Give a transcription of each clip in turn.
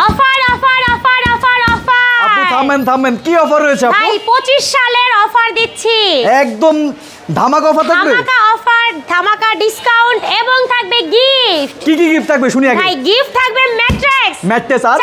Offer offer offer offer offer আপু থামেন কি অফার রয়েছে আপু? ভাই 25 সালের অফার দিচ্ছি। একদম ধামাকা অফার থাকবে। ধামাকা অফার, ধামাকা ডিসকাউন্ট এবং থাকবে গিফট। কি কি গিফট থাকবে শুনি আগে। ভাই গিফট থাকবে ম্যাট্রেস আর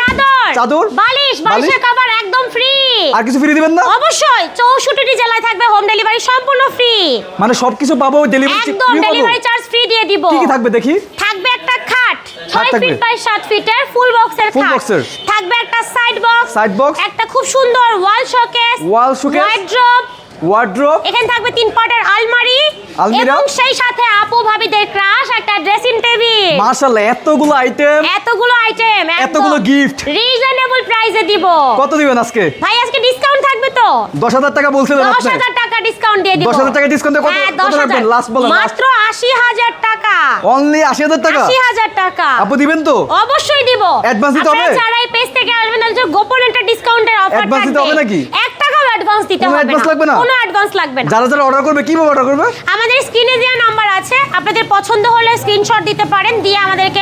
চাদর, বালিশের কভার একদম ফ্রি। আর কিছু ফ্রি দিবেন না? অবশ্যই 64টি জেলায় থাকবে হোম ডেলিভারি সম্পূর্ণ ফ্রি। মানে সবকিছু পাবো ডেলিভারি একদম ডেলিভারি চার্জ ফ্রি দিয়ে দিব। কি কি থাকবে দেখি? থাকবে একটা খাট খাট 6 থাকবে। ফিট বাই 7 ফিটের ফুল বক্সের Full খাট। box এর। থাকবে একটা সাইড Side box। একটা খুব সুন্দর ওয়াল শোকেস, ওয়ার্ড্রোব। ওয়ার্ড্রোব। এখানে থাকবে 3 পার্টের আলমারি আলমিরা। এবং সেই সাথে আপু ভাবিদের ক্রাশ একটা ড্রেসিং টেবিল। মাশাআল্লাহ এতগুলো আইটেম, এতগুলো আইটেম, এতগুলো gift। রিজনেবল প্রাইসে দিব। কত দিবেন আজকে? ভাই আজকে ডিসকাউন্ট থাকবে তো? 10,000 টাকা বলছিলেন আপনি। 10,000 টাকা ডিসকাউন্ট দিয়ে দিব। 10,000 টাকা ডিসকাউন্ট দিয়ে কত হ্যাঁ, কত রাখবেন? 10,000 লাস্ট বলেন। মাত্র 80,000 টাকা। অনলি 80,000 টাকা? 80,000 টাকা। আপু দিবেন তো? অবশ্যই দিব। Advance দিতে হবে? আপনারা যারা এই পেজ থেকে আসবেন তাদের জন্য গোপন একটা ডিসকাউন্টের অফার থাকবে। Advance দিতে হবে নাকি? 1 টাকাও অ্যাডভান্স দিতে কোনো হবে advance লাগবে না? কোনো অ্যাডভান্স লাগবে না। যারা যারা অর্ডার করবে কিভাবে অর্ডার করবে? আমাদের স্ক্রিনে দেওয়া নাম্বার আছে, আপনাদের পছন্দ হলে স্ক্রিনশট দিতে পারেন, দিয়ে আমাদেরকে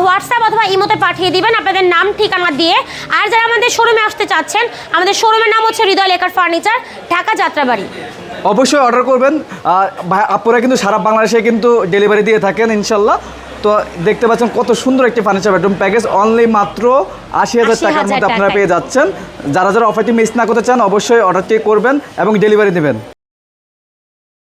হোয়াটসঅ্যাপ অথবা ইমোতে পাঠিয়ে দিবেন আপনাদের নাম ঠিকানা দিয়ে। আর যারা আমাদের শোরুমে আসতে চাচ্ছেন, আমাদের শোরুমের নাম হচ্ছে হৃদয় লেকার ফার্নিচার, ঢাকা যাত্রাবাড়ি। অবশ্যই অর্ডার করবেন। আর ভাই আপুরা কিন্তু সারা বাংলাদেশে কিন্তু ডেলিভারি দিয়ে থাকেন ইনশাল্লাহ। তো দেখতে পাচ্ছেন কত সুন্দর একটি ফার্নিচার বেডরুম প্যাকেজ অনলি মাত্র 80,000 টাকার মধ্যে আপনারা পেয়ে যাচ্ছেন। যারা যারা অফারটি মিস না করতে চান অবশ্যই অর্ডারটি করবেন এবং ডেলিভারি দেবেন।